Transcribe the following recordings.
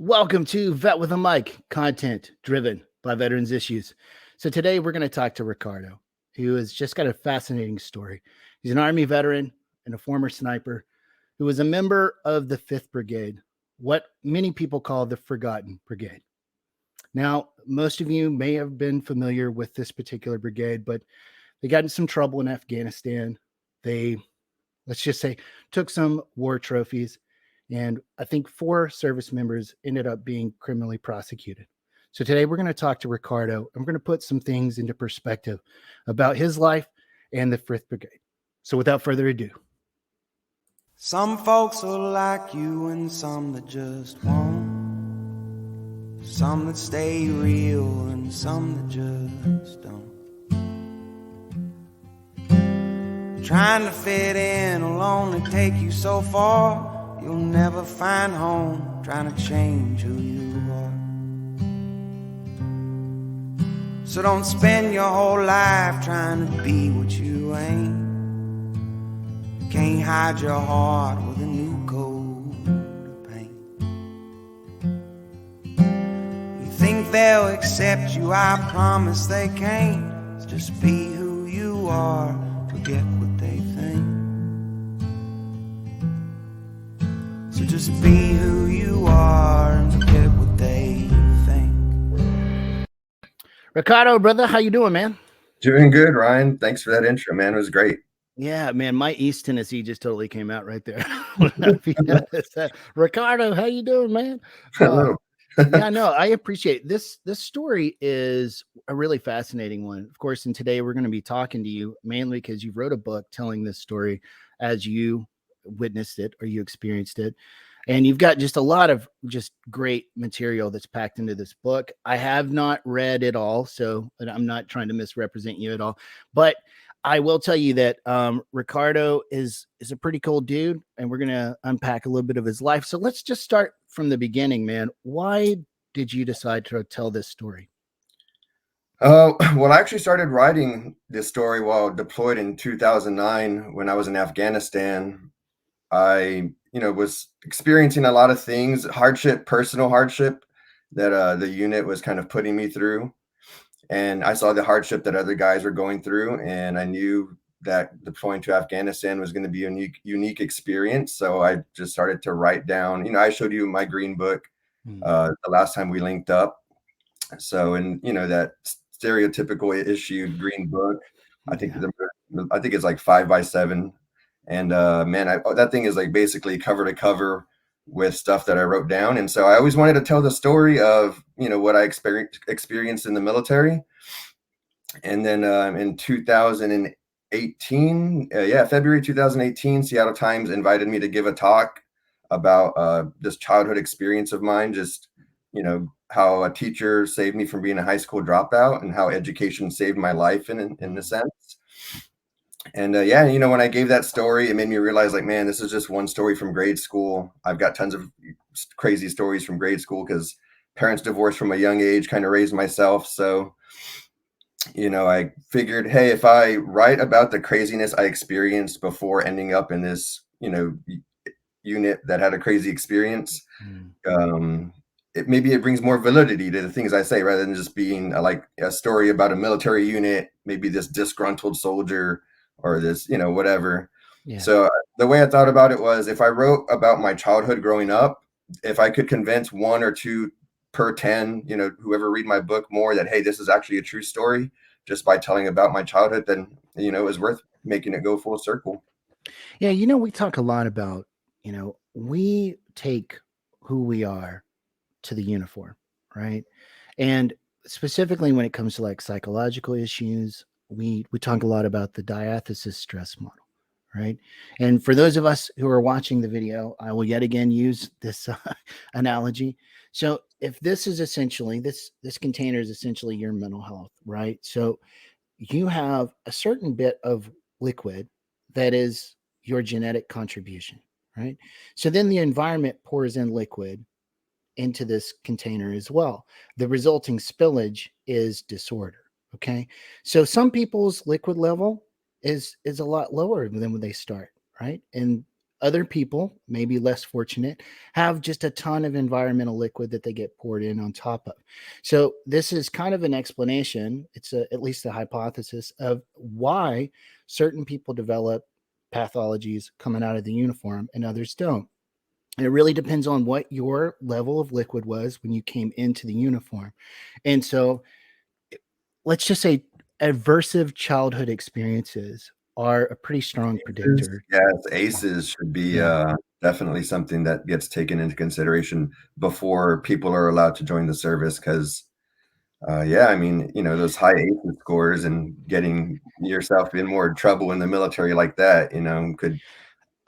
Welcome to Vet with a Mic, content driven by veterans issues. So today we're going to talk to Ricardo, who has just got a fascinating story. He's an Army veteran and a former sniper who was a member of the 5th Brigade, what many people call the Forgotten Brigade. Now, most of you may have been familiar with this particular brigade, but they got in some trouble in Afghanistan. They, let's just say, took some war trophies, and I think 4 service members ended up being criminally prosecuted. So today we're going to talk to Ricardo, and we're going to put some things into perspective about his life and the 5th Brigade. So without further ado. Some folks will like you and some that just won't. Some that stay real and some that just don't. Trying to fit in will only take you so far. You'll never find home trying to change who you are. So don't spend your whole life trying to be what you ain't. You can't hide your heart with a new coat of paint. You think they'll accept you, I promise they can't. So just be who you are, forget what they think. So just be who you are and forget what they think. Ricardo, brother, how you doing, man? Doing good, Ryan. Thanks for that intro, man. It was great. Yeah, man, my East Tennessee just totally came out right there. Ricardo, how you doing, man? Hello. Yeah, no, I appreciate this. This story is a really fascinating one. Of course, and today we're going to be talking to you mainly because you wrote a book telling this story as you witnessed it or you experienced it. And you've got just a lot of just great material that's packed into this book. I have not read it all, so I'm not trying to misrepresent you at all. But I will tell you that Ricardo is a pretty cool dude, and we're going to unpack a little bit of his life. So let's just start from the beginning, man. Why did you decide to tell this story? Well, I actually started writing this story while deployed in 2009 when I was in Afghanistan. I, was experiencing a lot of things, personal hardship that the unit was kind of putting me through. And I saw the hardship that other guys were going through, and I knew that deploying to Afghanistan was going to be a unique experience. So I just started to write down, I showed you my green book the last time we linked up. So, and that stereotypical issued green book, I think it's like 5x7. And man, that thing is like basically cover to cover with stuff that I wrote down. And so I always wanted to tell the story of, what I experienced in the military. And then in 2018, February 2018, Seattle Times invited me to give a talk about this childhood experience of mine, just, how a teacher saved me from being a high school dropout and how education saved my life in a sense. And when I gave that story, it made me realize, like, man, this is just one story from grade school. I've got tons of crazy stories from grade school because parents divorced from a young age, kind of raised myself. So, I figured, hey, if I write about the craziness I experienced before ending up in this, unit that had a crazy experience, maybe it brings more validity to the things I say rather than just being like a story about a military unit, maybe this disgruntled soldier or this, whatever. Yeah. So the way I thought about it was, if I wrote about my childhood growing up, if I could convince 1 or 2 per 10, whoever read my book more that, hey, this is actually a true story just by telling about my childhood, then, it was worth making it go full circle. Yeah. We talk a lot about, we take who we are to the uniform, right? And specifically when it comes to like psychological issues, we talk a lot about the diathesis stress model, right? And for those of us who are watching the video, I will yet again use this analogy. So if this is essentially, this container is essentially your mental health, right? So you have a certain bit of liquid that is your genetic contribution, right? So then the environment pours in liquid into this container as well. The resulting spillage is disorder. Okay. So some people's liquid level is a lot lower than when they start, right? And Other people, maybe less fortunate, have just a ton of environmental liquid that they get poured in on top of. So this is kind of an explanation. It's at least a hypothesis of why certain people develop pathologies coming out of the uniform and others don't. And it really depends on what your level of liquid was when you came into the uniform. And so let's just say aversive childhood experiences are a pretty strong predictor. Yes, ACEs should be Yeah. definitely something that gets taken into consideration before people are allowed to join the service. Because, yeah, I mean, those high ACEs scores and getting yourself in more trouble in the military like that, could.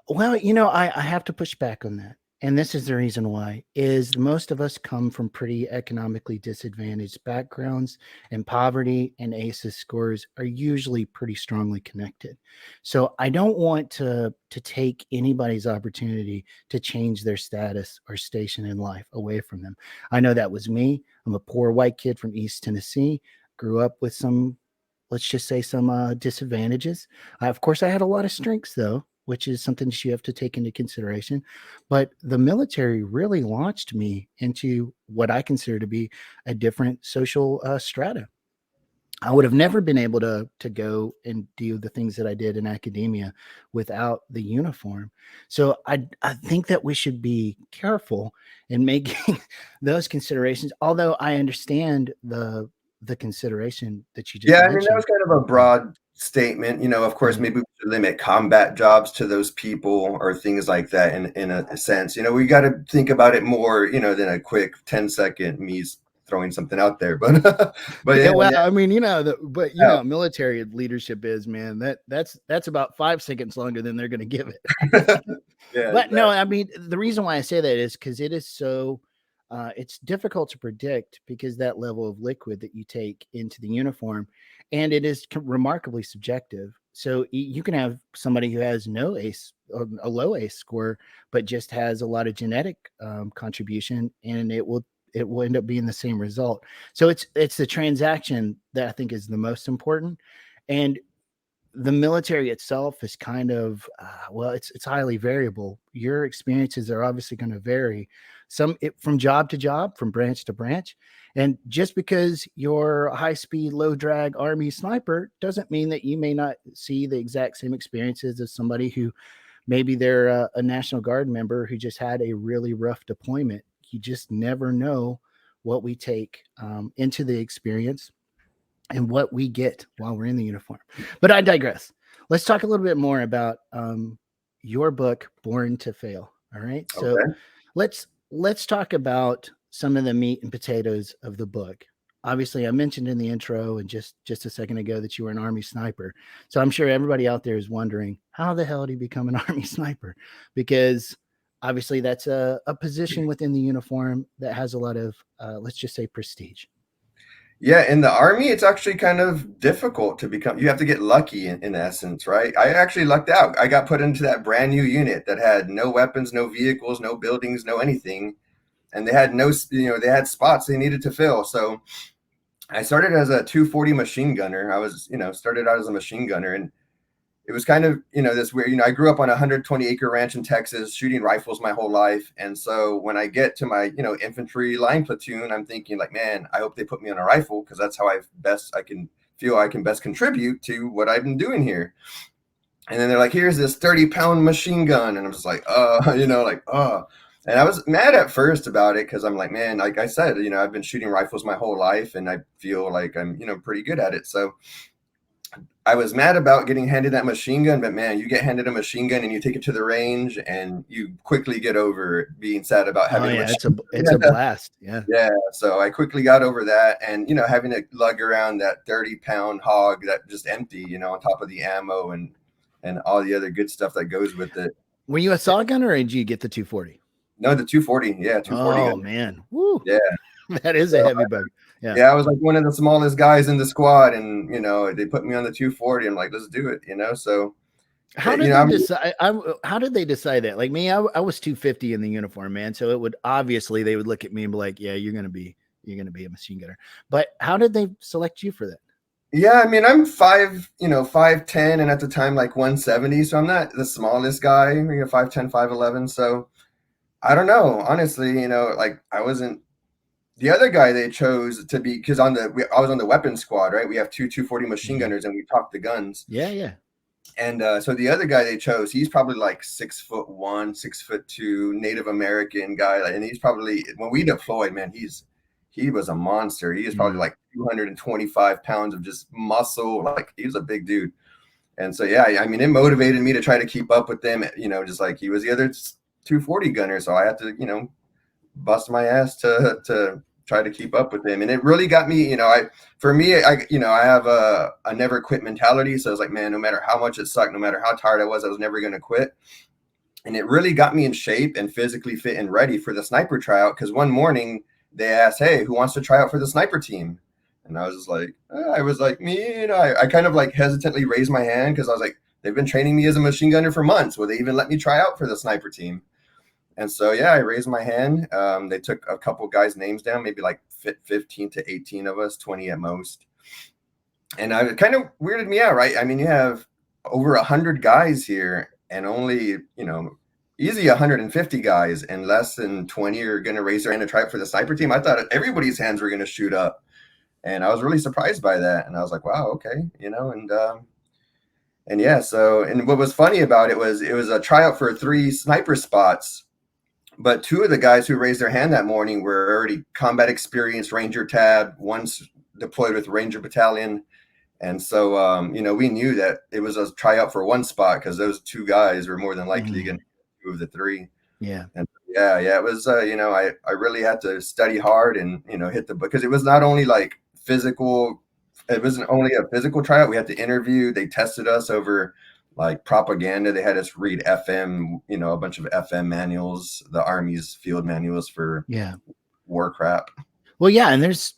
Well, I have to push back on that. And this is the reason why is most of us come from pretty economically disadvantaged backgrounds, and poverty and ACEs scores are usually pretty strongly connected. So I don't want to take anybody's opportunity to change their status or station in life away from them. I know that was me. I'm a poor white kid from East Tennessee, grew up with some, let's just say, some disadvantages. Of course, I had a lot of strengths though, which is something that you have to take into consideration. But the military really launched me into what I consider to be a different social strata. I would have never been able to go and do the things that I did in academia without the uniform. So I think that we should be careful in making those considerations. Although I understand the consideration that you just Yeah, I mean, that was mentioned. kind of a Yeah. broad statement. Of course, Right. maybe we should limit combat jobs to those people or things like that in a sense. We got to think about it more, than a quick 10-second me throwing something out there. But but Yeah, yeah, well, yeah, I mean, but yeah. military leadership is, man, that's about 5 seconds longer than they're going to give it. Yeah, But no, exactly. I mean, the reason why I say that is because it is so, it's difficult to predict because that level of liquid that you take into the uniform, and it is remarkably subjective. So you can have somebody who has no ACE, or a low ACE score, but just has a lot of genetic contribution, and it will end up being the same result. So it's the transaction that I think is the most important, and the military itself is kind of well, it's highly variable. Your experiences are obviously going to vary from job to job, from branch to branch. And just because you're a high speed low drag army sniper doesn't mean that you may not see the exact same experiences as somebody who maybe they're a National Guard member who just had a really rough deployment. You just never know what we take into the experience and what we get while we're in the uniform. But I digress. Let's talk a little bit more about your book, Born to Fail. All right. So Okay. let's talk about some of the meat and potatoes of the book. Obviously, I mentioned in the intro and just a second ago that you were an Army sniper. So I'm sure everybody out there is wondering, how the hell did you become an Army sniper? Because obviously that's a position within the uniform that has a lot of let's just say prestige. Yeah, in the army, it's actually kind of difficult to become. You have to get lucky in essence, right? I actually lucked out. I got put into that brand new unit that had no weapons, no vehicles, no buildings, no anything, and they had they had spots they needed to fill. So I started as a 240 machine gunner. I was, started out as a machine gunner, and it was kind of, this weird. I grew up on a 120-acre ranch in Texas, shooting rifles my whole life. And so when I get to my, infantry line platoon, I'm thinking like, man, I hope they put me on a rifle because that's how I can feel I can best contribute to what I've been doing here. And then they're like, here's this 30-pound machine gun, and I'm just like, And I was mad at first about it because I'm like, man, like I said, I've been shooting rifles my whole life, and I feel like I'm, pretty good at it. So I was mad about getting handed that machine gun, but man, you get handed a machine gun and you take it to the range, and you quickly get over being sad about Oh having a yeah, machine it's a gun. blast. Yeah. Yeah, so I quickly got over that, and having to lug around that 30-pound hog that just empty, on top of the ammo and all the other good stuff that goes with it. Were you a saw gunner or did you get the 240? No, the 240, yeah, 240 Oh gun. man. Woo. Yeah, That is a so heavy bug. Yeah. yeah, I was like one of the smallest guys in the squad, and they put me on the 240. I'm like, let's do it, So How did I they mean, decide? How did they decide that? Like me, I was 250 in the uniform, man. So it would obviously they would look at me and be like, "Yeah, you're gonna be a machine gunner." But how did they select you for that? Yeah, I mean, I'm 5'10", and at the time like 170, so I'm not the smallest guy, 5'10", 5'11". So I don't know, honestly, like I wasn't the other guy they chose to be, because I was on the weapons squad, right? We have two 240 machine Mhm. gunners, and we talk the guns. Yeah. And so the other guy they chose, he's probably like 6'1", 6'2", Native American guy, and he's probably, when we deployed, man, he was a monster. He was probably Mm. like 225 pounds of just muscle. Like he was a big dude. And so yeah, I mean, it motivated me to try to keep up with them. Just like he was the other 240 gunner, so I had to bust my ass to try to keep up with him. And it really got me, I have a never quit mentality. So I was like, man, no matter how much it sucked, no matter how tired I was never going to quit. And it really got me in shape and physically fit and ready for the sniper tryout. Because one morning they asked, hey, who wants to try out for the sniper team? And I was just like, I was like, me, I kind of like hesitantly raised my hand because I was like, they've been training me as a machine gunner for months. Will they even let me try out for the sniper team? And so, yeah, I raised my hand. They took a couple guys' names down, maybe like 15 to 18 of us, 20 at most. And it kind of weirded me out, right? I mean, you have over 100 guys here and only, easy 150 guys, and less than 20 are going to raise their hand to try it for the sniper team. I thought everybody's hands were going to shoot up. And I was really surprised by that. And I was like, wow, okay, and yeah, so, and what was funny about it was a tryout for 3 sniper spots. But 2 of the guys who raised their hand that morning were already combat experienced Ranger tab. One's deployed with Ranger Battalion. And so, we knew that it was a tryout for 1 spot because those 2 guys were more than likely going to be 2 of the 3. Yeah. And yeah, it was, I really had to study hard and, hit the book because it was not only like physical, it wasn't only a physical tryout. We had to interview. They tested us over like propaganda. They had us read FM, a bunch of FM manuals, the Army's field manuals for war crap. Well, yeah, and there's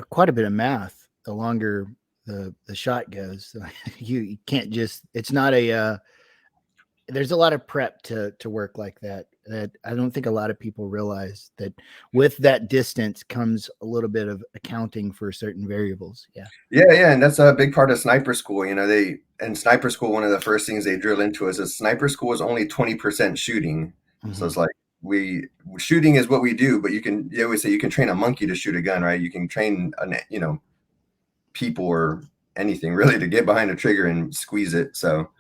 quite a bit of math. The longer the shot goes, you can't just. It's not a. There's a lot of prep to work like that. That I don't think a lot of people realize that with that distance comes a little bit of accounting for certain variables. Yeah. Yeah, and that's a big part of sniper school. They in sniper school, one of the first things they drill into us is sniper school is only 20% shooting. Mm-hmm. So it's like shooting is what we do, but you always say you can train a monkey to shoot a gun, right? You can train people or anything really to get behind a trigger and squeeze it. So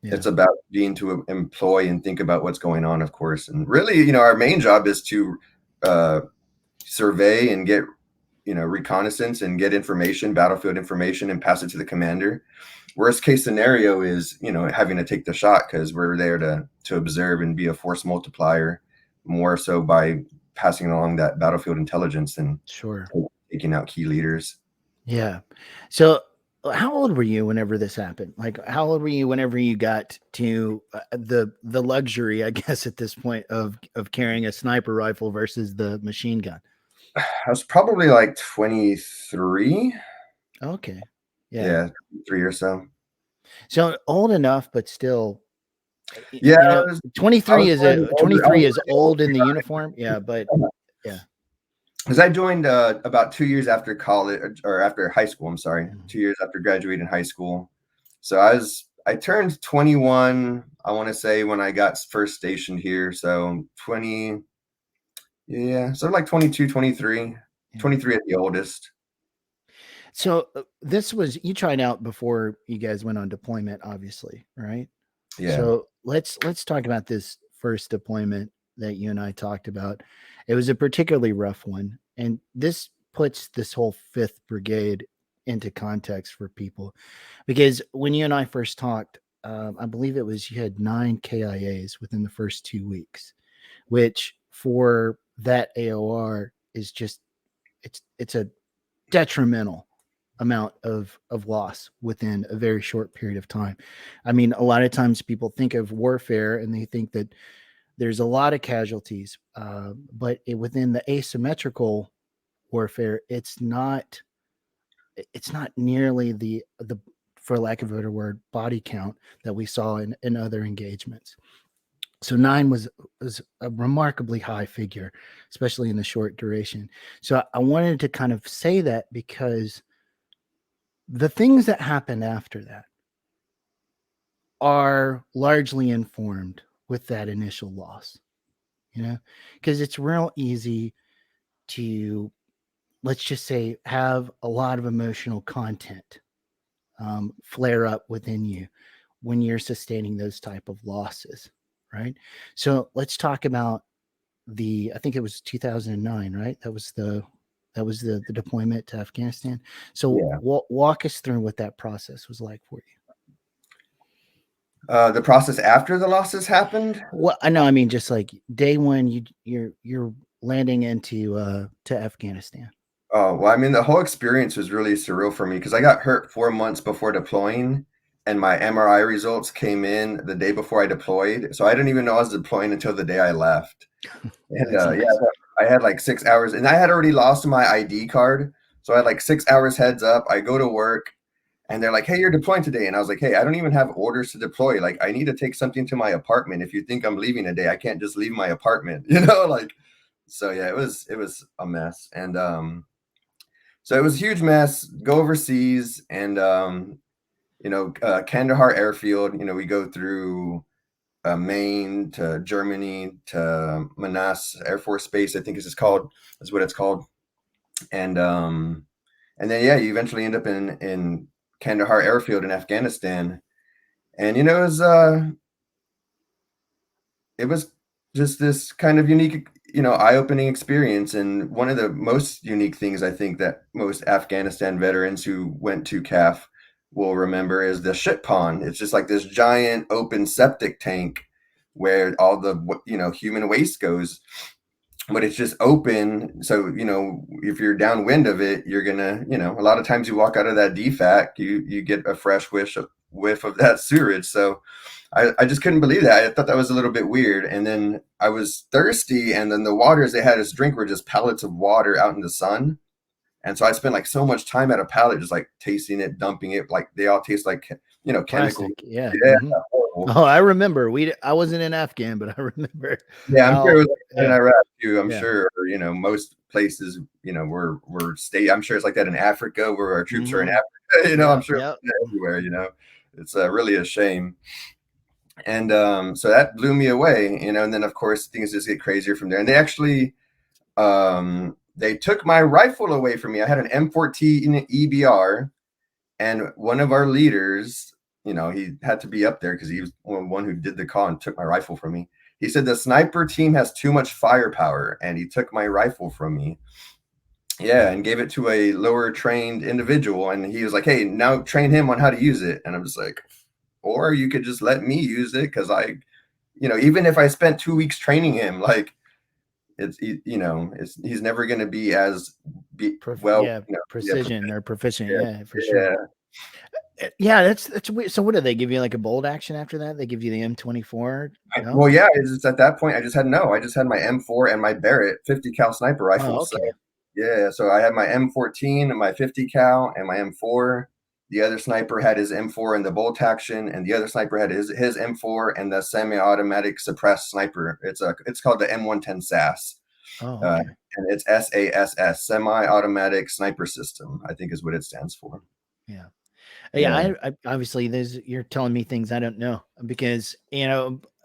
it's about being to employ and think about what's going on, of course. And really, our main job is to survey and get reconnaissance and get information, battlefield information, and pass it to the commander. Worst case scenario is, having to take the shot because we're there to observe and be a force multiplier, more so by passing along that battlefield intelligence and taking out key leaders. Yeah. So how old were you whenever this happened? Like, how old were you whenever you got to the luxury, I guess, at this point of carrying a sniper rifle versus the machine gun? I was probably like 23. Okay. Yeah, 3 or so. So old enough, but still. Yeah, 23 is old in the uniform. Yeah, but yeah. Because I joined about 2 years after college, or after high school. I'm sorry, 2 years after graduating high school. So I turned 21. I want to say when I got first stationed here. So 20. Yeah, so like 22, 23, 23 at the oldest. So you tried out before you guys went on deployment, obviously, right? Yeah. So let's talk about this first deployment that you and I talked about. It was a particularly rough one, and this puts this whole 5th Brigade into context for people, because when you and I first talked, I believe it was you had 9 KIAs within the first 2 weeks, which for that AOR is just it's a detrimental amount of loss within a very short period of time. I mean, a lot of times people think of warfare and they think that there's a lot of casualties, but within the asymmetrical warfare, it's not nearly the for lack of a better word, body count that we saw in other engagements. So 9 was a remarkably high figure, especially in the short duration. So I wanted to kind of say that because The things that happened after that are largely informed with that initial loss, because it's real easy to, let's just say, have a lot of emotional content flare up within you when you're sustaining those type of losses, right? So let's talk about I think it was 2009, right? That was the deployment to Afghanistan. So Yeah. walk us through what that process was like for you. The process after the losses happened. Well, I know, I mean, just like day one, you're landing into to Afghanistan. Oh, well, I mean, the whole experience was really surreal for me because I got hurt 4 months before deploying, and my MRI results came in the day before I deployed. So I didn't even know I was deploying until the day I left. And That's yeah, nice. I had like 6 hours, and I had already lost my ID card. So I had like 6 hours heads up. I go to work, and they're like, "Hey, you're deploying today." And I was like, "Hey, I don't even have orders to deploy. Like, I need to take something to my apartment. If you think I'm leaving a day, I can't just leave my apartment, like." So yeah, it was a mess, and so it was a huge mess. Go overseas, and Kandahar Airfield. We go through Maine to Germany to Manas Air Force Base. I think is what it's called, and then yeah, you eventually end up in Kandahar Airfield in Afghanistan, and it was just this kind of unique, eye-opening experience. And one of the most unique things I think that most Afghanistan veterans who went to CAF will remember is the shit pond. It's just like this giant open septic tank where all the human waste goes, but it's just open. So if you're downwind of it, you're gonna, a lot of times you walk out of that DFAC, you get a fresh whiff of that sewage. So I just couldn't believe that. I thought that was a little bit weird. And then I was thirsty, and then the waters they had us drink were just pellets of water out in the sun. And so I spent like so much time at a pallet, just like tasting it, dumping it. Like they all taste like, chemical. Plastic, yeah. Yeah, Mhm. horrible. Oh, I remember. I wasn't in Afghan, but I remember Yeah, I'm sure it how. was like that in Yeah, Iraq too. I'm yeah. sure, most places, were state. I'm sure it's like that in Africa where our troops are in Hmm. Africa. I'm Yeah, sure yeah. it's everywhere. It's really a shame. And so that blew me away. And then of course things just get crazier from there. And they actually they took my rifle away from me. I had an M14 EBR, and one of our leaders, he had to be up there because he was one who did the call and took my rifle from me. He said the sniper team has too much firepower, and he took my rifle from me. Yeah, and gave it to a lower trained individual, and he was like, "Hey, now train him on how to use it." And I'm just like, or you could just let me use it because even if I spent 2 weeks training him, like he's never going to be as well, Yeah, yeah, precision or proficient. yeah, Yeah, for sure. yeah. Yeah, that's weird. So what do they give you, like a bold action after that? They give you the M24? No? Well, yeah, it's just at that point, I just had my M4 and my Barrett 50 cal sniper Oh, rifles. So okay. yeah, so I had my M14 and my 50 cal and my M4. The other sniper had his M4 and the bolt action, and the other sniper had his M4 and the semi-automatic suppressed sniper. It's called the M110 SAS, Oh, uh, okay. and it's SASS, semi-automatic sniper system, I think is what it stands for. Yeah. Yeah, Yeah. I obviously you're telling me things I don't know because,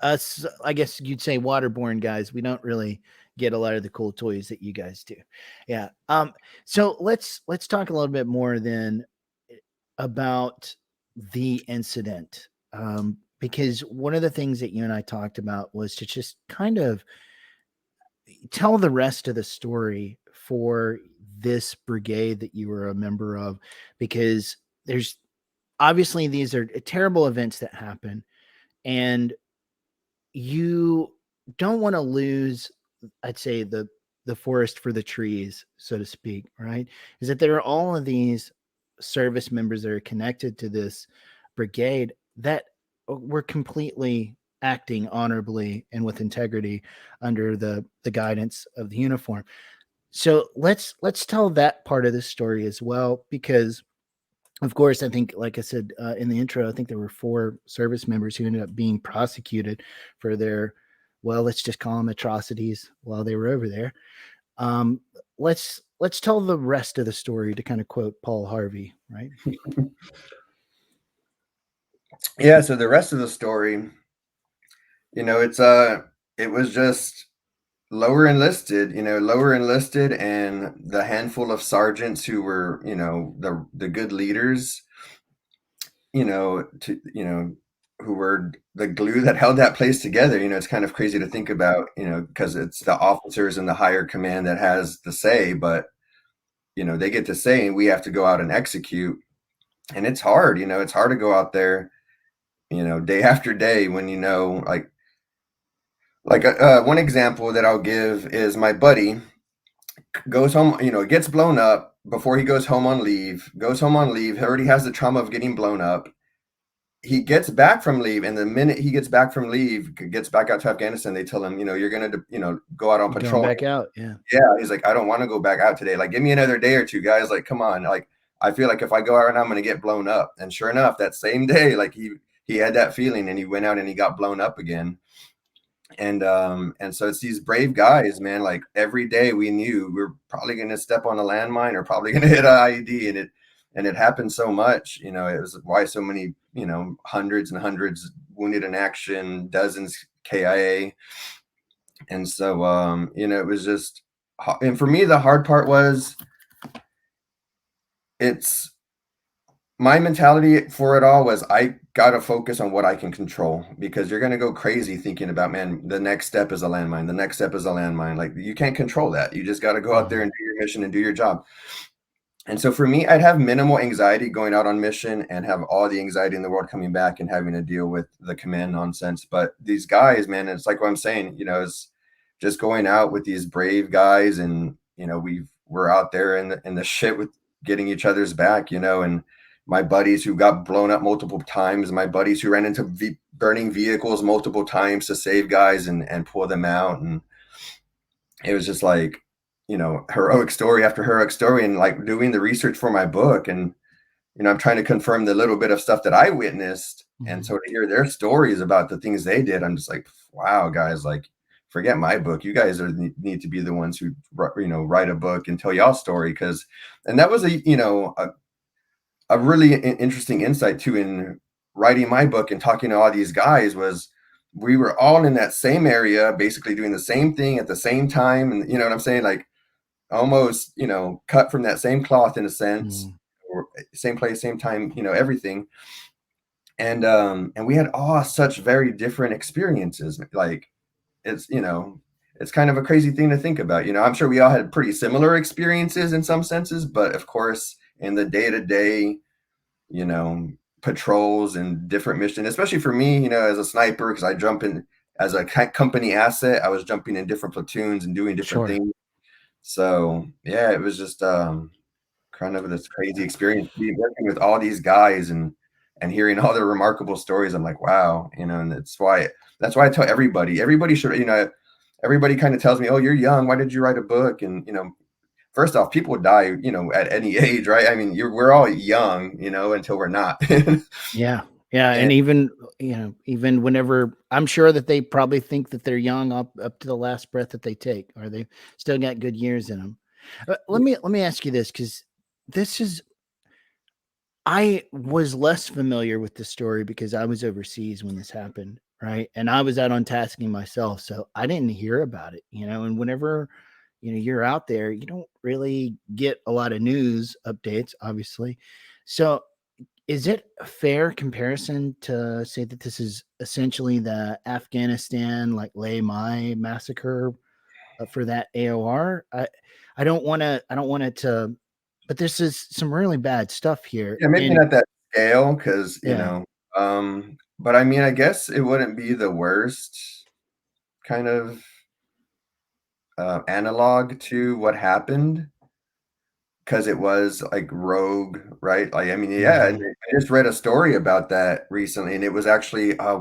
us, I guess you'd say waterborne guys, we don't really get a lot of the cool toys that you guys do. Yeah. So let's talk a little bit more then about the incident. Because one of the things that you and I talked about was to just kind of tell the rest of the story for this brigade that you were a member of, because there's obviously these are terrible events that happen, and you don't want to lose, I'd say, the forest for the trees, so to speak, right? Is that there are all of these service members that are connected to this brigade that were completely acting honorably and with integrity under the guidance of the uniform. So let's tell that part of the story as well, because of course, I think, like I said in the intro, I think there were 4 service members who ended up being prosecuted for their, well, let's just call them atrocities while they were over there. Um, let's tell the rest of the story, to kind of quote Paul Harvey. right? Yeah, so the rest of the story, it was just lower enlisted, and the handful of sergeants who were, the good leaders, who were the glue that held that place together. It's kind of crazy to think about, because it's the officers and the higher command that has the say, but they get to say, and we have to go out and execute. And it's hard, it's hard to go out there, day after day, when one example that I'll give is my buddy goes home, gets blown up before he goes home on leave, he already has the trauma of getting blown up. He gets back from leave, and the minute he gets back from leave, gets back out to Afghanistan, they tell him, you're going to, go out on patrol. Going back out. Yeah. Yeah. He's like, I don't want to go back out today. Like, give me another day or two, guys. Like, come on. Like, I feel like if I go out right now, I'm going to get blown up. And sure enough, that same day, like he had that feeling, and he went out and he got blown up again. And so it's these brave guys, man. Like, every day we knew we were probably going to step on a landmine or probably going to hit an IED, and it happened so much. It was why so many, hundreds and hundreds wounded in action, dozens KIA. And so, it was just, and for me, the hard part was, it's my mentality for it all was, I got to focus on what I can control, because you're going to go crazy thinking about, man, the next step is a landmine. The next step is a landmine. Like, you can't control that. You just got to go out there and do your mission and do your job. And so for me, I'd have minimal anxiety going out on mission, and have all the anxiety in the world coming back and having to deal with the command nonsense. But these guys, man, it's like what I'm saying, it's just going out with these brave guys, and, we're out there in the shit with getting each other's back, and my buddies who got blown up multiple times, my buddies who ran into burning vehicles multiple times to save guys and pull them out. And it was just like, heroic story after heroic story, and like doing the research for my book. And, I'm trying to confirm the little bit of stuff that I witnessed. Mm-hmm. And so to hear their stories about the things they did, I'm just like, wow, guys, like, forget my book. You guys need to be the ones who, write a book and tell y'all story. And that was a really interesting insight too, in writing my book and talking to all these guys, was we were all in that same area, basically doing the same thing at the same time. And you know what I'm saying? Like, almost, cut from that same cloth in a sense, or same place, same time, everything. And we had all such very different experiences. Like, it's, it's kind of a crazy thing to think about. I'm sure we all had pretty similar experiences in some senses, but of course, in the day-to-day, patrols and different missions, especially for me, as a sniper, because I jump in as a company asset, I was jumping in different platoons and doing different things. So yeah, it was just kind of this crazy experience, working with all these guys and hearing all their remarkable stories. I'm like, wow, and that's why I tell everybody should, everybody kind of tells me, oh, you're young, why did you write a book? And first off, people die, at any age, right? I mean, we're all young, until we're not. Yeah. And even whenever, I'm sure that they probably think that they're young up to the last breath that they take, or they've still got good years in them. Let me ask you this, because I was less familiar with the story because I was overseas when this happened, right? And I was out on tasking myself, so I didn't hear about it, and whenever you're out there, you don't really get a lot of news updates, obviously. So is it a fair comparison to say that this is essentially the Afghanistan, like Lay Mai massacre for that AOR? I don't want it to, but this is some really bad stuff here. Yeah, maybe not that scale, because but I mean, I guess it wouldn't be the worst kind of analog to what happened, because it was like rogue, right? Like, I mean, yeah, and I just read a story about that recently, and it was actually I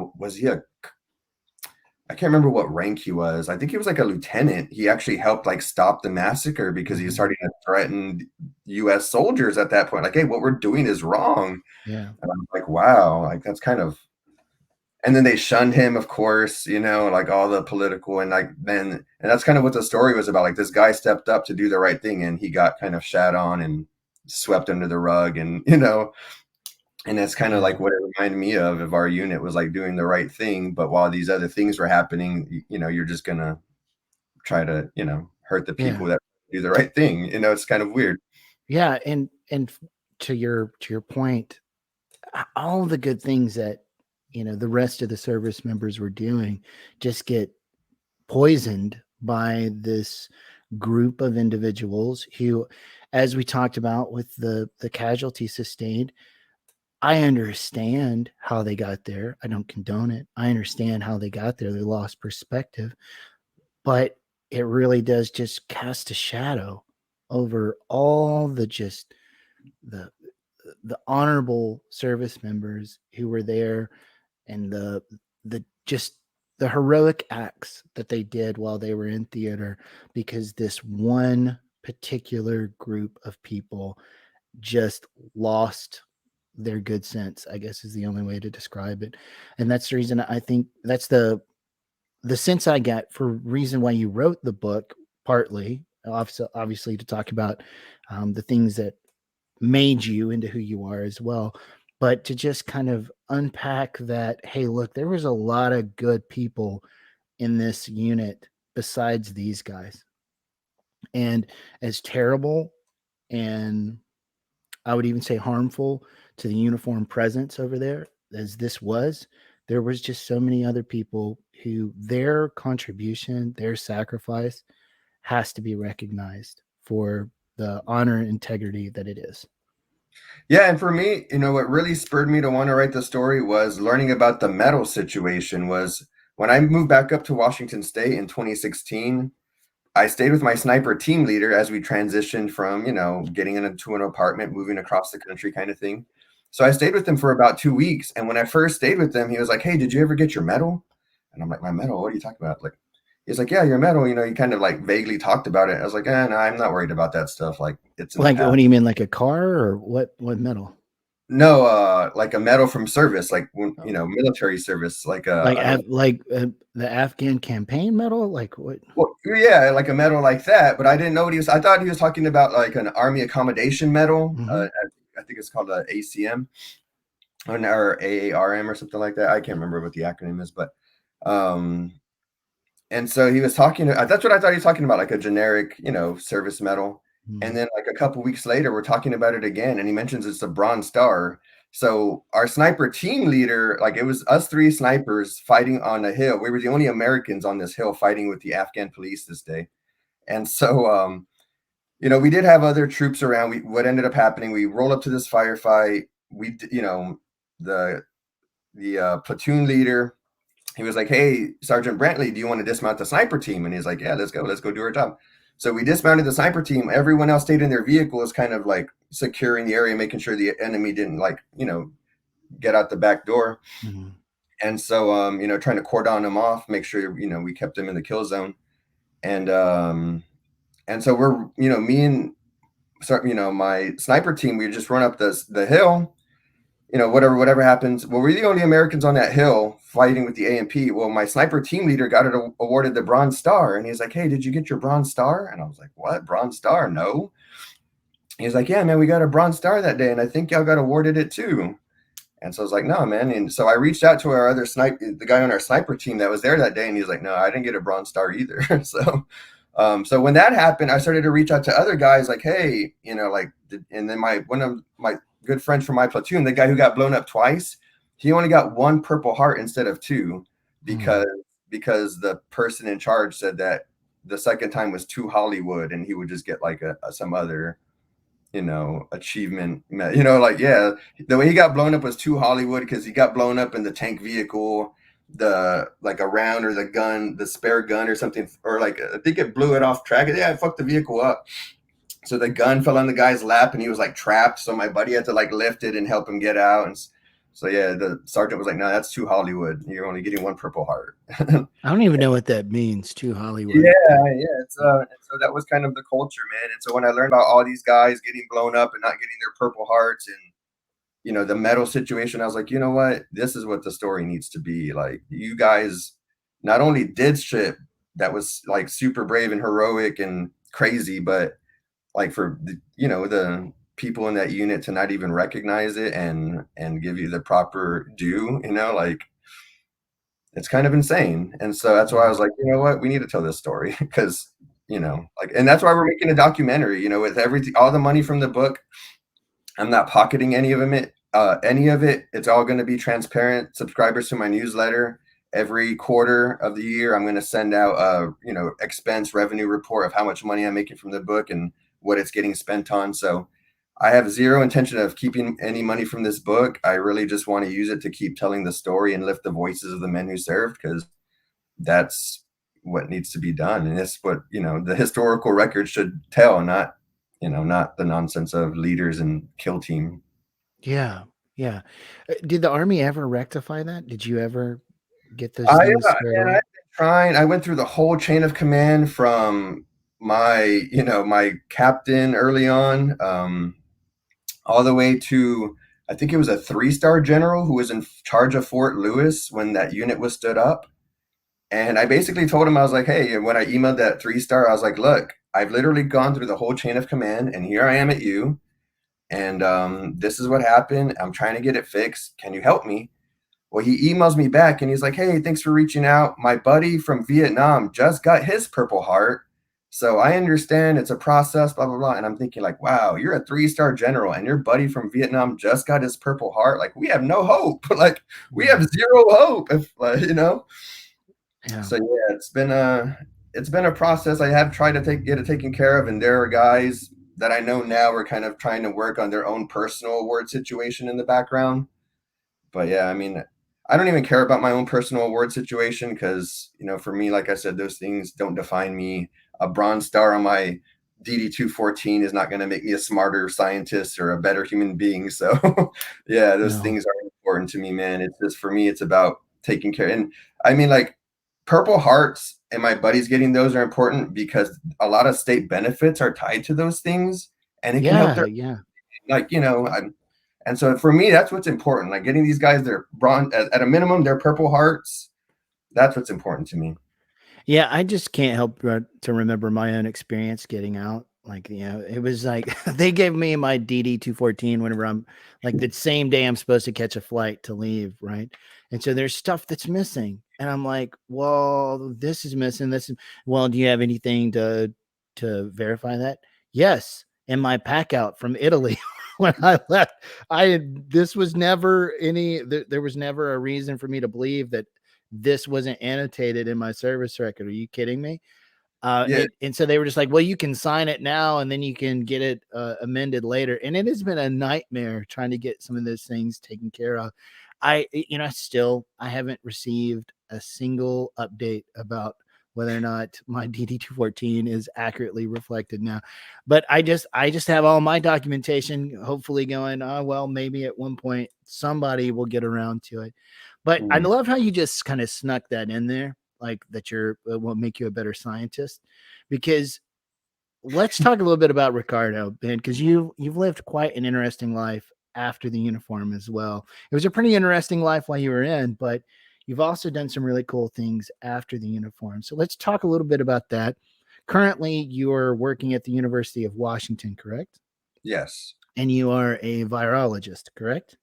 can't remember what rank he was. I think he was like a lieutenant. He actually helped like stop the massacre, because he was starting to threaten U.S. soldiers at that point. Like, hey, what we're doing is wrong. Yeah. And I'm like, wow, like that's kind of. And then they shunned him, of course, like all the political, and and that's kind of what the story was about. Like, this guy stepped up to do the right thing, and he got kind of shat on, and swept under the rug, and and that's kind of like what it reminded me of our unit was like doing the right thing. But while these other things were happening, you're just gonna try to, hurt the people that do the right thing. It's kind of weird. Yeah, and to your point, all the good things that the rest of the service members were doing just get poisoned by this group of individuals who, as we talked about with the casualty sustained, I understand how they got there. I don't condone it. I understand how they got there. They lost perspective, but it really does just cast a shadow over all the the honorable service members who were there, and the just the heroic acts that they did while they were in theater, because this one particular group of people just lost their good sense, I guess is the only way to describe it. And that's the reason I think that's the sense I get for reason why you wrote the book, partly obviously to talk about the things that made you into who you are as well, but to just kind of unpack that, hey, look, there was a lot of good people in this unit besides these guys. And as terrible, and I would even say harmful to the uniform presence over there as this was, there was just so many other people who their contribution, their sacrifice has to be recognized for the honor and integrity that it is. Yeah, and for me, what really spurred me to want to write the story was learning about the medal situation. Was when I moved back up to Washington State in 2016, I stayed with my sniper team leader as we transitioned from, getting into an apartment, moving across the country kind of thing. So I stayed with him for about 2 weeks. And when I first stayed with him, he was like, "Hey, did you ever get your medal?" And I'm like, "My medal? What are you talking about?" Like, he's like, "Yeah, your medal." He kind of like vaguely talked about it. I was like, no, I'm not worried about that stuff. Like, it's in the Like, past. what do you mean, like a car or what? What medal? No, like a medal from service, like when, Oh. military service, like Like I don't. the Afghan campaign medal? Like what? Well, yeah, like a medal like that, but I didn't know what he was. I thought he was talking about like an Army Accommodation Medal. Mm-hmm. I think it's called a ACM or AARM or something like that. I can't remember what the acronym is, but um, and so he was talking. That's what I thought he was talking about, like a generic, service medal. And then like a couple weeks later, we're talking about it again, and he mentions it's a Bronze Star. So our sniper team leader, like it was us three snipers fighting on a hill. We were the only Americans on this hill fighting with the Afghan police this day. And so, we did have other troops around. What ended up happening, we roll up to this firefight. The platoon leader, he was like, "Hey, Sergeant Brantley, do you want to dismount the sniper team?" And he's like, "Yeah, let's go do our job." So we dismounted the sniper team. Everyone else stayed in their vehicles, kind of like securing the area, making sure the enemy didn't get out the back door. Mm-hmm. And so, trying to cordon them off, make sure, we kept them in the kill zone. And so we're, me and, my sniper team, we just run up the hill, whatever happens. Well, we're the only Americans on that hill fighting with the AMP. Well, my sniper team leader got it awarded the Bronze Star. And he's like, "Hey, did you get your Bronze Star?" And I was like, "What? Bronze Star? No." He's like, "Yeah, man, we got a Bronze Star that day. And I think y'all got awarded it too." And so I was like, "No, man." And so I reached out to our other the guy on our sniper team that was there that day. And he's like, "No, I didn't get a Bronze Star either." So when that happened, I started to reach out to other guys like, "Hey, and then one of my good friends from my platoon, the guy who got blown up twice, he only got one Purple Heart instead of two because the person in charge said that the second time was too Hollywood and he would just get like some other achievement. Yeah, the way he got blown up was too Hollywood because he got blown up in the tank vehicle, like a round or the spare gun or something, or like I think it blew it off track. Yeah, it fucked the vehicle up. So the gun fell on the guy's lap and he was like trapped. So my buddy had to like lift it and help him get out. And so yeah, the sergeant was like, "No, that's too Hollywood. You're only getting one Purple Heart." I don't even know what that means. Too Hollywood. Yeah. So that was kind of the culture, man. And so when I learned about all these guys getting blown up and not getting their Purple Hearts and the medal situation, I was like, you know what? This is what the story needs to be. Like, you guys not only did shit that was like super brave and heroic and crazy, but like for the people in that unit to not even recognize it and give you the proper due, like it's kind of insane. And so that's why I was like, you know what, we need to tell this story because, like, and that's why we're making a documentary, with everything, all the money from the book. I'm not pocketing any of it. It's all going to be transparent. Subscribers to my newsletter. Every quarter of the year, I'm going to send out a expense revenue report of how much money I'm making from the book and what it's getting spent on. So I have zero intention of keeping any money from this book. I really just want to use it to keep telling the story and lift the voices of the men who served, because that's what needs to be done. And that's what, the historical record should tell, not the nonsense of leaders and kill team. Yeah. Yeah. Did the Army ever rectify that? Did you ever get those I, things squared and away? I've been trying. I went through the whole chain of command from my captain early on, all the way to, I think it was a 3-star general who was in charge of Fort Lewis when that unit was stood up. And I basically told him, I was like, hey, when I emailed that 3-star, I was like, look, I've literally gone through the whole chain of command, and here I am at you. And this is what happened. I'm trying to get it fixed. Can you help me? Well, he emails me back and he's like, hey, thanks for reaching out. My buddy from Vietnam just got his Purple Heart. So I understand it's a process, blah, blah, blah. And I'm thinking like, wow, you're a 3-star general and your buddy from Vietnam just got his Purple Heart. Like, we have no hope. Like, we have zero hope if, Yeah. So yeah, it's been a process. I have tried to get it taken care of. And there are guys that I know now are kind of trying to work on their own personal award situation in the background. But yeah, I mean, I don't even care about my own personal award situation because, for me, like I said, those things don't define me. A bronze star on my DD-214 is not going to make me a smarter scientist or a better human being. So yeah, those things are important to me, man. It's just, for me, it's about taking care. And I mean, like, Purple Hearts and my buddies getting those are important because a lot of state benefits are tied to those things, and it can help their, and so for me, that's what's important. Like, getting these guys their bronze, at a minimum, their Purple Hearts. That's what's important to me. Yeah, I just can't help but to remember my own experience getting out. Like, it was like they gave me my DD-214 whenever I'm like the same day I'm supposed to catch a flight to leave, right? And so there's stuff that's missing. And I'm like, well, this is missing. Well, do you have anything to verify that? Yes. And my pack out from Italy when I left, this was never there was never a reason for me to believe that this wasn't annotated in my service record. Are you kidding me? Yeah. And so they were just like, well, you can sign it now and then you can get it amended later. And it has been a nightmare trying to get some of those things taken care of. I haven't received a single update about whether or not my DD-214 is accurately reflected now. But I just have all my documentation hopefully going, well, maybe at one point somebody will get around to it. But I love how you just kind of snuck that in there, like that will make you a better scientist. Because let's talk a little bit about Ricardo, Ben, because you've lived quite an interesting life after the uniform as well. It was a pretty interesting life while you were in, but you've also done some really cool things after the uniform. So let's talk a little bit about that. Currently, you're working at the University of Washington, correct? Yes. And you are a virologist, correct?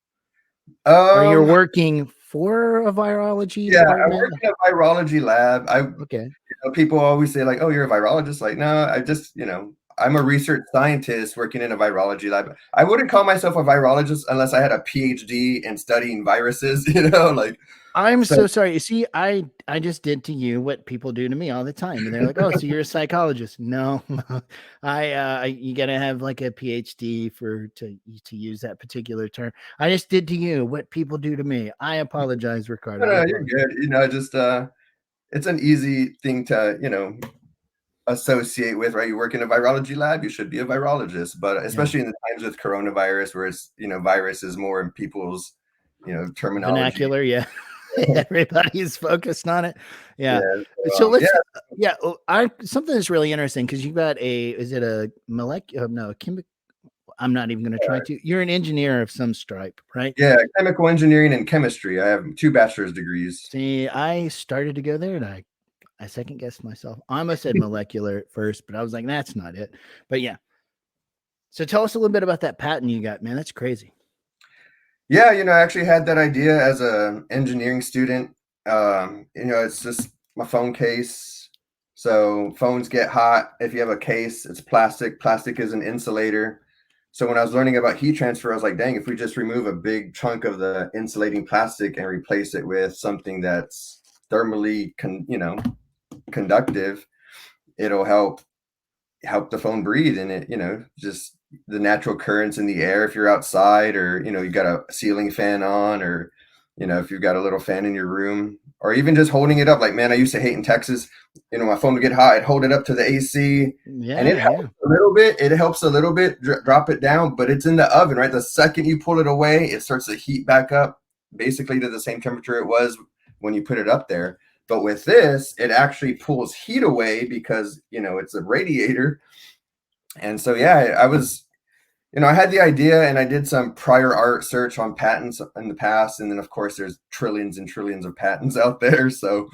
Or you're working for a virology department? I work in a virology lab. Okay. People always say like, oh, you're a virologist. Like, no, I just, I'm a research scientist working in a virology lab. I wouldn't call myself a virologist unless I had a PhD in studying viruses, like. I'm so sorry. You see, I just did to you what people do to me all the time. And they're like, oh, so you're a psychologist. No, you got to have like a PhD to use that particular term. I just did to you what people do to me. I apologize, Ricardo. No, you're good. Just, it's an easy thing to, associate with, right? You work in a virology lab, you should be a virologist. But especially in the times with coronavirus, where it's, virus is more in people's, terminology. Vernacular, yeah. Everybody is focused on it. Yeah. So let's, something that's really interesting because you got is it a molecular? No, I'm not even going to try to. You're an engineer of some stripe, right? Yeah, chemical engineering and chemistry. I have 2 bachelor's degrees. See, I started to go there and I second guessed myself. I almost said molecular at first, but I was like, that's not it. But yeah. So tell us a little bit about that patent you got, man. That's crazy. Yeah, I actually had that idea as a engineering student. It's just my phone case. So phones get hot. If you have a case, it's plastic. Plastic is an insulator. So when I was learning about heat transfer, I was like, dang, if we just remove a big chunk of the insulating plastic and replace it with something that's thermally conductive, it'll help the phone breathe. And it, just the natural currents in the air if you're outside, or you got a ceiling fan on, or if you've got a little fan in your room, or even just holding it up. Like, man, I used to hate in Texas, my phone would get hot, I'd hold it up to the AC, and it helps a little bit. It helps a little bit, drop it down, but it's in the oven, right? The second you pull it away, it starts to heat back up basically to the same temperature it was when you put it up there. But with this, it actually pulls heat away because, it's a radiator. And so, yeah, I had the idea, and I did some prior art search on patents in the past. And then, of course, there's trillions and trillions of patents out there. So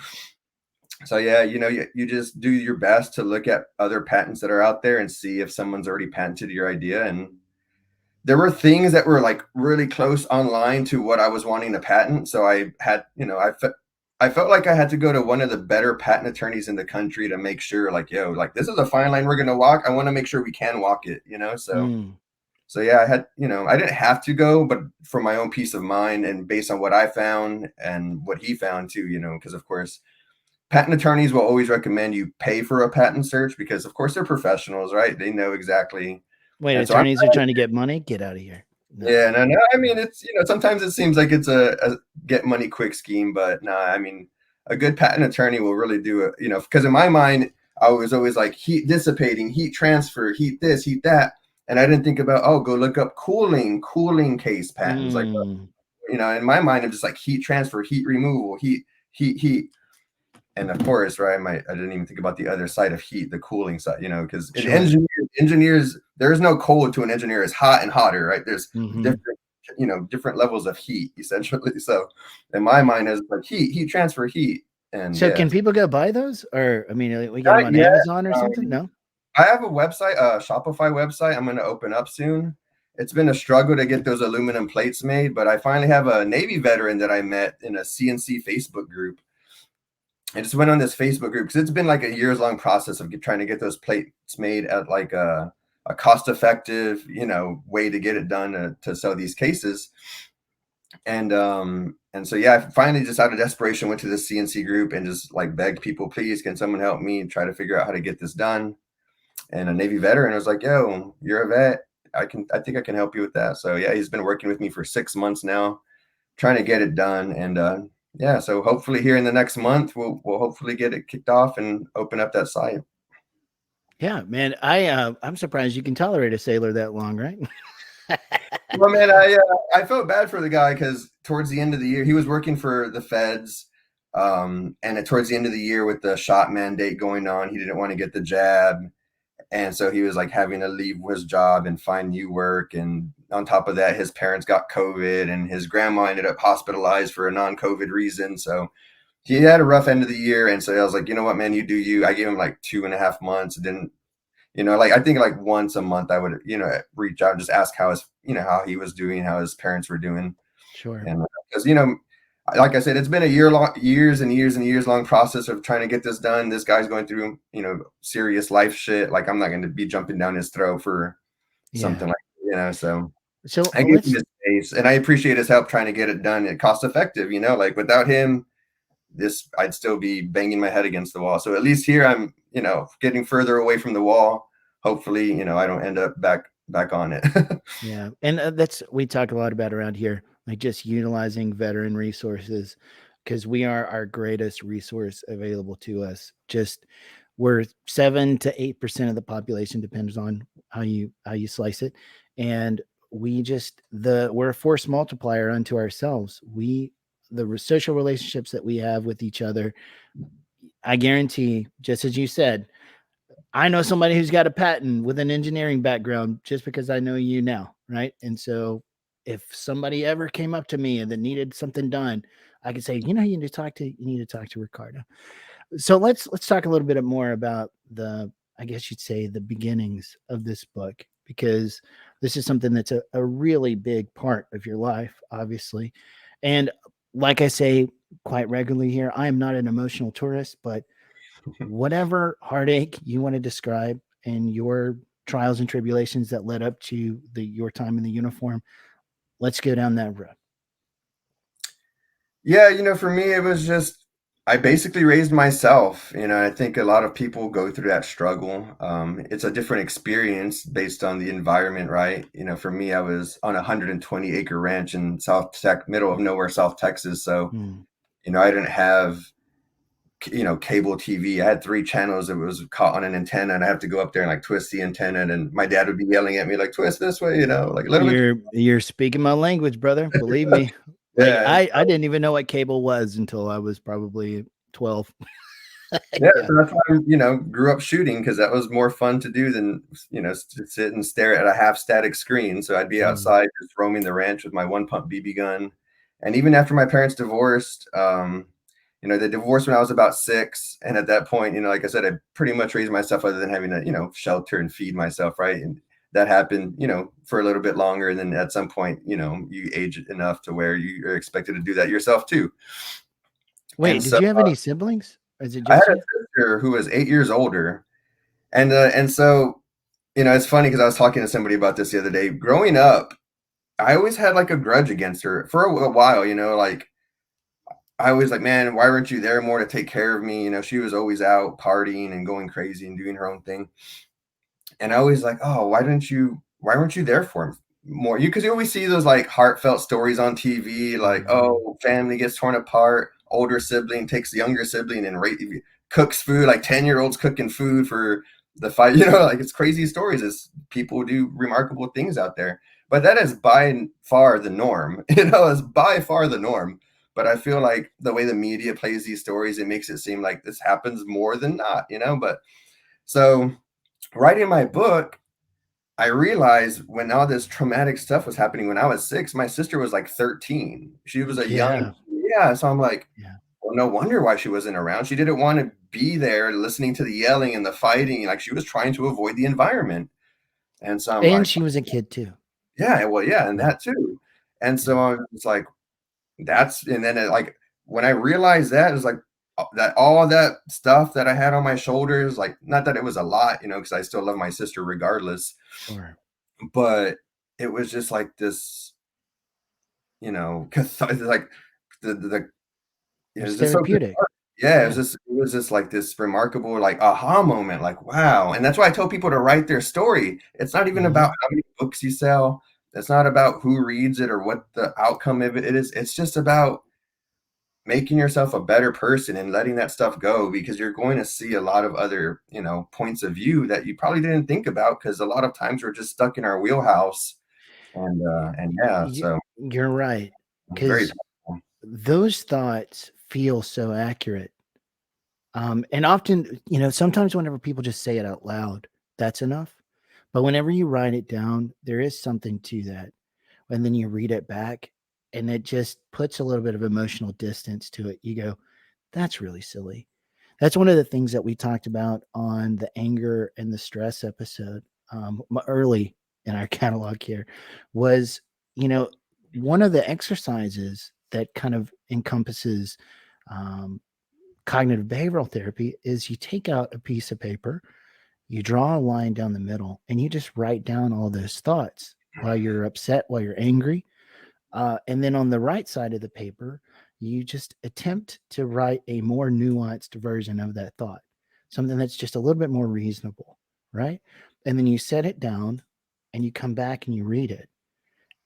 yeah, you just do your best to look at other patents that are out there and see if someone's already patented your idea. And there were things that were like really close online to what I was wanting to patent. So I had, I felt like I had to go to one of the better patent attorneys in the country to make sure, like, this is a fine line we're going to walk. I want to make sure we can walk it, So yeah, I had, I didn't have to go, but for my own peace of mind and based on what I found and what he found too, because of course, patent attorneys will always recommend you pay for a patent search because of course they're professionals, right? They know exactly. Wait, attorneys are trying to get money? Get out of here. No. Yeah, no. I mean, it's, sometimes it seems like it's a get money quick scheme, but no, I mean, a good patent attorney will really do it, because in my mind, I was always like heat dissipating, heat transfer, heat this, heat that. And I didn't think about, go look up cooling case patents. Like, in my mind, I'm just like heat transfer, heat removal, heat. And of course, right, I didn't even think about the other side of heat, the cooling side, because engineers, there's no cold to an engineer. It's hot and hotter, right? There's different levels of heat, essentially. So in my mind, it's like heat transfer, heat. And so can people go buy those? Or, I mean, we get them on Amazon or something? No? I have a website, a Shopify website I'm going to open up soon. It's been a struggle to get those aluminum plates made, but I finally have a Navy veteran that I met in a CNC Facebook group. I just went on this Facebook group because it's been like a years-long process of trying to get those plates made at like a cost-effective, way to get it done to sell these cases. And so, yeah, I finally just out of desperation went to this CNC group and just like begged people, please, can someone help me try to figure out how to get this done? And a Navy veteran was like, yo, you're a vet. I think I can help you with that. So yeah, he's been working with me for 6 months now, trying to get it done. And yeah, so hopefully here in the next month, we'll hopefully get it kicked off and open up that site. Yeah, man, I'm surprised you can tolerate a sailor that long, right? Well, man, I felt bad for the guy because towards the end of the year, he was working for the feds. And towards the end of the year with the shot mandate going on, he didn't want to get the jab. And so he was like having to leave his job and find new work. And on top of that, his parents got COVID and his grandma ended up hospitalized for a non-COVID reason. So he had a rough end of the year. And so I was like, you know what, man, you do you. I gave him like 2.5 months. It didn't, I think like once a month I would, reach out and just ask how how he was doing, how his parents were doing. Sure. And because, like I said, it's been a years and years long process of trying to get this done. This guy's going through, serious life shit. Like I'm not going to be jumping down his throat for something like, so I give him his space and I appreciate his help trying to get it done and cost effective, like without him, I'd still be banging my head against the wall. So at least here I'm, getting further away from the wall. Hopefully, I don't end up back on it. Yeah. And we talk a lot about around here, like just utilizing veteran resources, because we are our greatest resource available to us. Just we're 7 to 8% of the population, depends on how you slice it. And we're a force multiplier unto ourselves. The social relationships that we have with each other, I guarantee, just as you said, I know somebody who's got a patent with an engineering background just because I know you now, right? And so if somebody ever came up to me and that needed something done, I could say, you need to talk to Ricardo. So let's talk a little bit more about I guess you'd say the beginnings of this book, because this is something that's a really big part of your life, obviously. And like I say quite regularly here, I am not an emotional tourist, but whatever heartache you want to describe and your trials and tribulations that led up to your time in the uniform, let's go down that road. Yeah, for me, it was just I basically raised myself. I think a lot of people go through that struggle. It's a different experience based on the environment, right? For me, I was on a 120-acre ranch in middle of nowhere, South Texas. So, Hmm. I didn't have, cable TV. I had three channels. It was caught on an antenna, and I have to go up there and like twist the antenna. And my dad would be yelling at me like, "Twist this way," like a little bit. You're speaking my language, brother. Believe me. Like Yeah. I didn't even know what cable was until I was probably 12. Yeah, Yeah. so that's why I, grew up shooting because that was more fun to do than, to sit and stare at a half static screen. So I'd be Mm. outside just roaming the ranch with my one pump BB gun. And even after my parents divorced, they divorced when I was about 6. And at that point, like I said, I pretty much raised myself other than having to, shelter and feed myself, right? And that happened, for a little bit longer. And then at some point, you age enough to where you are expected to do that yourself too. And Wait, did so you have any siblings? Or is it I had just a you? sister who was 8 years older, and so it's funny because I was talking to somebody about this the other day. Growing up, I always had like a grudge against her for a while. Like I always like, man, why weren't you there more to take care of me? She was always out partying and going crazy and doing her own thing. And I always like, oh, why weren't you there for him more? Because you always see those like heartfelt stories on TV, like, Mhm. oh, family gets torn apart, older sibling takes the younger sibling and cooks food, like 10-year-olds cooking food for the fight, like it's crazy stories as people do remarkable things out there. But that is by far the norm, is by far the norm. But I feel like the way the media plays these stories, it makes it seem like this happens more than not, but so writing my book, I realized when all this traumatic stuff was happening when I was 6, my sister was like 13. She was a young, Yeah. yeah. So I'm like, Yeah. well, no wonder why she wasn't around. She didn't want to be there listening to the yelling and the fighting. Like she was trying to avoid the environment. And so I'm And like, she was a kid too. yeah, well, yeah, and Yeah. that too. And Yeah. so I was like, and then like when I realized that, it's like that all that stuff that I had on my shoulders, like not that it was a lot, because I still love my sister regardless, Sure. but it was just like this, like the It it was was just so good. therapeutic. Yeah, Yeah. it was just like this remarkable like aha moment, like wow. And that's why I tell people to write their story. It's not even about Hmm. how many books you sell. It's not about who reads it or what the outcome of it is. It's just about making yourself a better person and letting that stuff go because you're going to see a lot of other, points of view that you probably didn't think about because a lot of times we're just stuck in our wheelhouse and yeah, so You're right. it's very Because powerful. those thoughts feel so accurate. And often, sometimes whenever people just say it out loud, that's enough. But whenever you write it down, there is something to that. And then you read it back, and it just puts a little bit of emotional distance to it. You go, that's really silly. That's one of the things that we talked about on the anger and the stress episode early in our catalog here was, you know, one of the exercises that kind of encompasses um, cognitive behavioral therapy is you take out a piece of paper, you draw a line down the middle, and you just write down all those thoughts while you're upset, while you're angry. And then on the right side of the paper, you just attempt to write a more nuanced version of that thought, something that's just a little bit more reasonable, right? And then you set it down and you come back and you read it.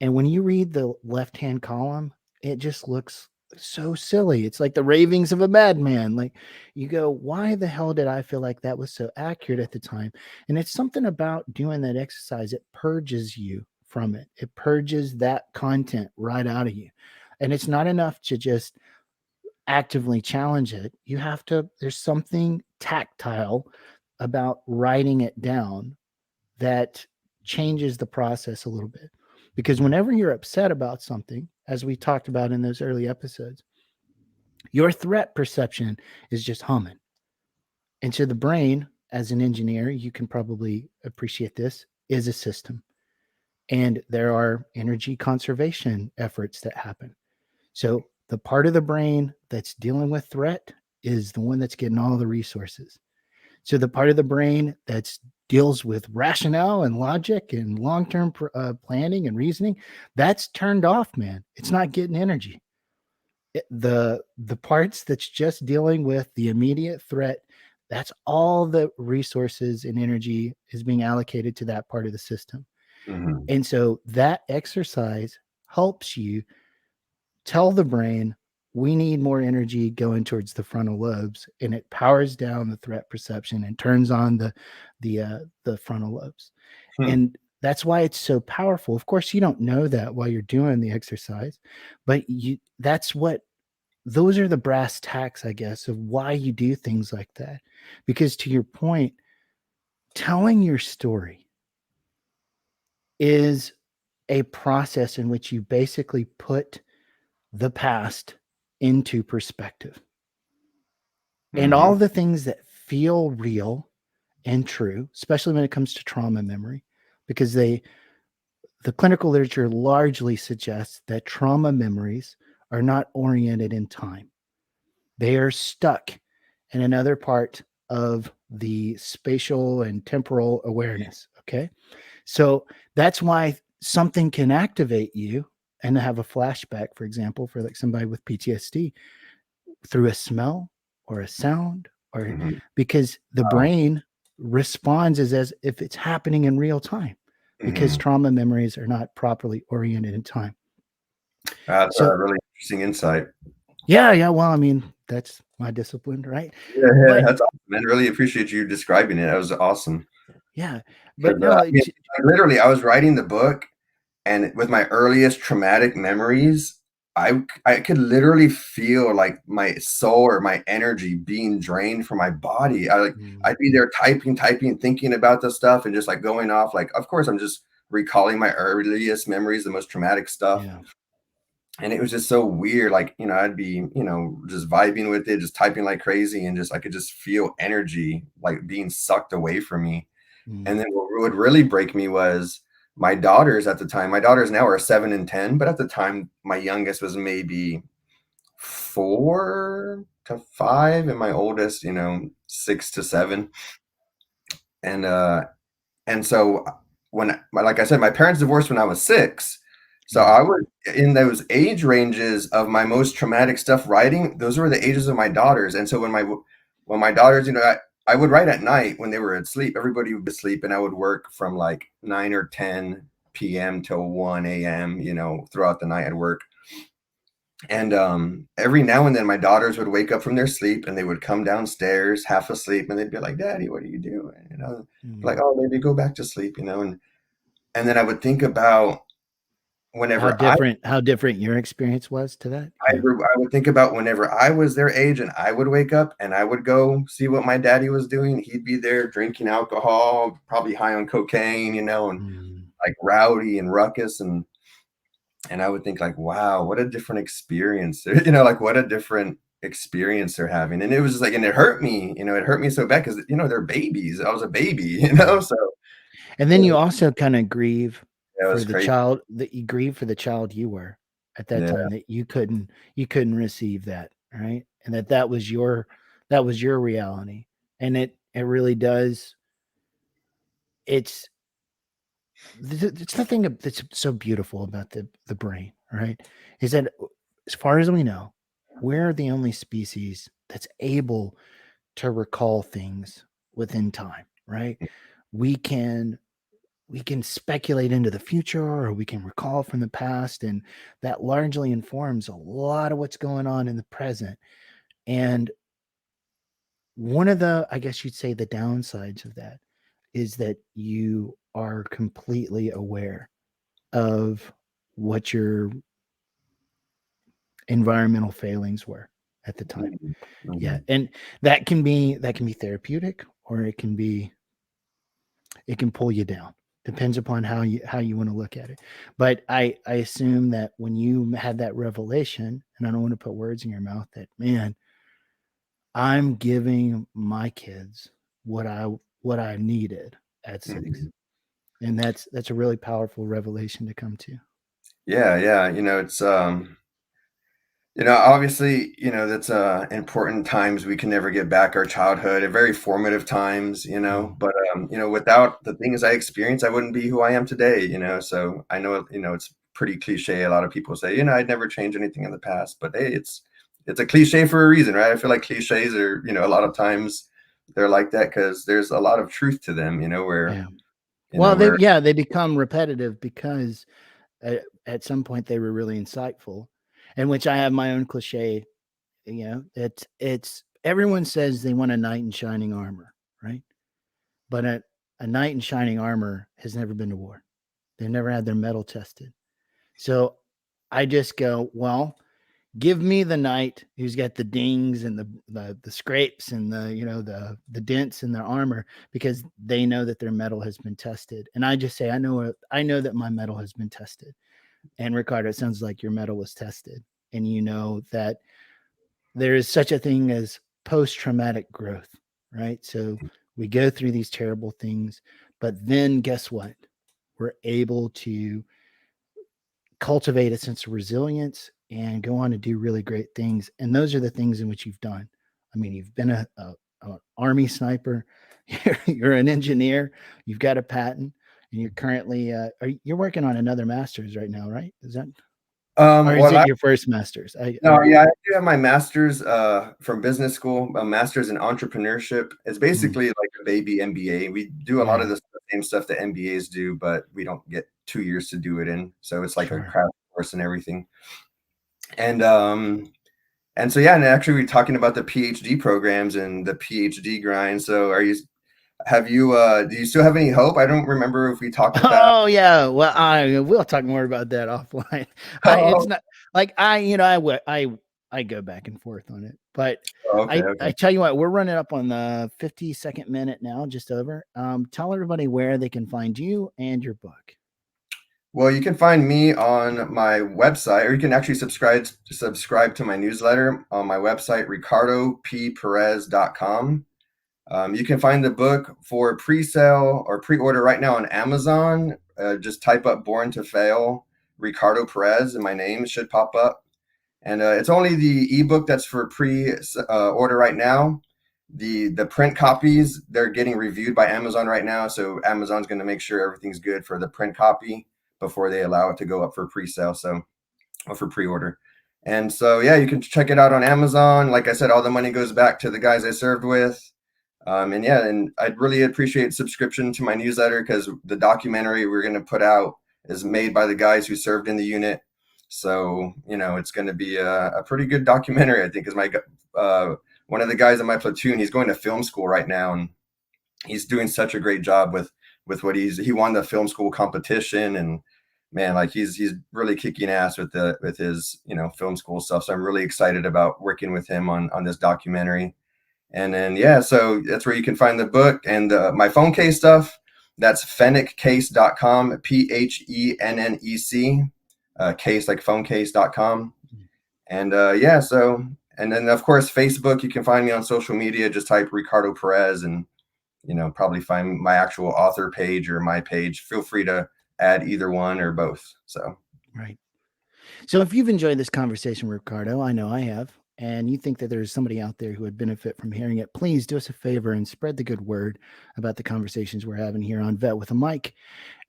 And when you read the left hand column, it just looks so silly. It's like the ravings of a madman. Like you go, why the hell did I feel like that was so accurate at the time? And it's something about doing that exercise. It purges you from it. It purges that content right out of you. And it's not enough to just actively challenge it. You have to, there's something tactile about writing it down that changes the process a little bit. Because whenever you're upset about something, as we talked about in those early episodes, your threat perception is just humming. And to the brain, as an engineer, you can probably appreciate this. is a system, and there are energy conservation efforts that happen. So the part of the brain that's dealing with threat is the one that's getting all the resources. So the part of the brain that deals with rationale and logic and long-term planning and reasoning, that's turned off, man. It's not getting energy. The parts that's just dealing with the immediate threat, that's all the resources and energy is being allocated to that part of the system. Mhm. And so that exercise helps you tell the brain we need more energy going towards the frontal lobes, and it powers down the threat perception and turns on the frontal lobes. Hmm. And that's why it's so powerful. Of course, you don't know that while you're doing the exercise, but that's what those are the brass tacks, I guess, of why you do things like that. Because to your point, telling your story is a process in which you basically put the past into perspective. And all Mhm. the things that feel real and true, especially when it comes to trauma memory, because the clinical literature largely suggests that trauma memories are not oriented in time. They are stuck in another part of the spatial and temporal awareness. Okay. So that's why something can activate you and have a flashback, for example, for like somebody with PTSD through a smell or a sound, or Mhm. because the Wow. brain responds as if it's happening in real time, because Mhm. trauma memories are not properly oriented in time. That's a So really interesting insight. yeah, well, I mean, that's my discipline, right? Yeah, yeah, But that's awesome, man. Really appreciate you describing it. That was awesome. yeah, but 'Cause, no, I mean, literally, I was writing the book, and with my earliest traumatic memories, I could literally feel, like, my soul or my energy being drained from my body. mm, I'd be there typing, thinking about the stuff and just, like, going off, like, of course, I'm just recalling my earliest memories, the most traumatic stuff. yeah, And it was just so weird. Like, I'd be, just vibing with it, just typing like crazy, and just I could just feel energy like being sucked away from me. And mm, then what would really break me was my daughters at the time. My daughters now are 7 and 10, but at the time, my youngest was maybe 4 to 5, and my oldest, 6 to 7. And so when like I said, my parents divorced when I was 6. So yeah, I was in those age ranges of my most traumatic stuff writing. Those were the ages of my daughters. And so when my daughters, I would write at night when they were asleep. Everybody would be asleep, and I would work from like 9 or 10 p.m. till 1 a.m., throughout the night I'd work. And every now and then my daughters would wake up from their sleep, and they would come downstairs half asleep, and they'd be like, "Daddy, what are you doing?" Like, mm. "Oh, maybe go back to sleep," and then I would think about whenever How different your experience was to that? I Yeah. I would think about whenever I was their age and I would wake up and I would go see what my daddy was doing. He'd be there drinking alcohol, probably high on cocaine, and Mm, like rowdy and ruckus, and I would think like, wow, what a different experience. Like what a different experience they're having. And it was just like, and it hurt me, it hurt me so bad because they're babies. I was a baby, yeah. so And then you also kind of grieve yeah, it for was the crazy. child that you grieve for the child you were at that Yeah. time, that you couldn't receive that, right? And that was your reality. And it really does. It's it's the thing that's so beautiful about the brain, right? Is that as far as we know, we're the only species that's able to recall things within time, right? We can we can speculate into the future, or we can recall from the past, and that largely informs a lot of what's going on in the present. And one of the, I guess you'd say, the downsides of that is that you are completely aware of what your environmental failings were at the time. Mhm. Yeah, Mhm. and that can be therapeutic, or it can pull you down. Depends upon how you want to look at it. But I assume that when you had that revelation, and I don't want to put words in your mouth, that, man, I'm giving my kids what I needed at 6. Mhm. And that's a really powerful revelation to come to. Yeah. It's obviously, that's important times we can never get back our childhood and very formative times, but without the things I experienced, I wouldn't be who I am today, so I know, it's pretty cliche. A lot of people say, I'd never change anything in the past, but hey, it's a cliche for a reason, right? I feel like cliches are, a lot of times they're like that because there's a lot of truth to them, where, Yeah. Well, where they become repetitive because at some point they were really insightful, and which I have my own cliche. It's everyone says they want a knight in shining armor, right? But a knight in shining armor has never been to war. They've never had their metal tested. So I just go, well, give me the knight who's got the dings and the scrapes and the dents in their armor, because they know that their metal has been tested. And I just say, I know that my metal has been tested. And Ricardo, it sounds like your metal was tested, and you know that there is such a thing as post-traumatic growth, right? So we go through these terrible things, but then guess what? We're able to cultivate a sense of resilience and go on to do really great things. And those are the things in which you've done. I mean, you've been an army sniper, you're an engineer, you've got a patent, and you're currently you're working on another master's right now, right? Is that, or is well, it your first master's? no, yeah, I do have my master's from business school, a master's in entrepreneurship. It's basically like a baby MBA. We do a lot of the same stuff that MBAs do, but we don't get 2 years to do it in. So it's like a crash course and everything. And so yeah, and actually we're talking about the PhD programs and the PhD grind. So do you still have any hope? I don't remember if we talked about that. Oh yeah, well, we'll talk more about that offline. It's not like I go back and forth on it, but Okay. I tell you what, we're running up on the 52nd minute now, just over. Tell everybody where they can find you and your book. Well, you can find me on my website, or you can actually subscribe to my newsletter on my website, ricardopperez.com. You can find the book for pre-sale or pre-order right now on Amazon. Just type up Born to Fail, Ricardo Perez, and my name should pop up. And it's only the ebook that's for pre-order right now. The print copies, they're getting reviewed by Amazon right now. So Amazon's going to make sure everything's good for the print copy before they allow it to go up for pre-sale, or for pre-order. And so, yeah, you can check it out on Amazon. Like I said, all the money goes back to the guys I served with. And I'd really appreciate subscription to my newsletter, because the documentary we're going to put out is made by the guys who served in the unit. So, it's going to be a pretty good documentary, I think, because one of the guys in my platoon, he's going to film school right now, and he's doing such a great job with what he won the film school competition, and man, like he's really kicking ass with his, film school stuff. So I'm really excited about working with him on this documentary. And then, yeah, so that's where you can find the book and my phone case stuff. That's phenneccase.com, PHENNEC, case like phonecase.com. And yeah, so, and then of course, Facebook, you can find me on social media. Just type Ricardo Perez and, probably find my actual author page or my page. Feel free to add either one or both. So, right. So if you've enjoyed this conversation, Ricardo, I know I have, and you think that there's somebody out there who would benefit from hearing it, please do us a favor and spread the good word about the conversations we're having here on Vet with a Mic.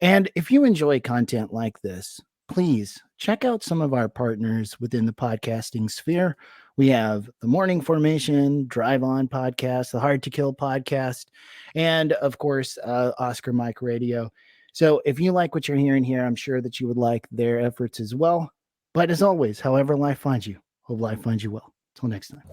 And if you enjoy content like this, please check out some of our partners within the podcasting sphere. We have the Morning Formation, Drive On podcast, the Hard to Kill podcast, and of course, Oscar Mike Radio. So if you like what you're hearing here, I'm sure that you would like their efforts as well. But as always, however life finds you, hope life finds you well. Till next time.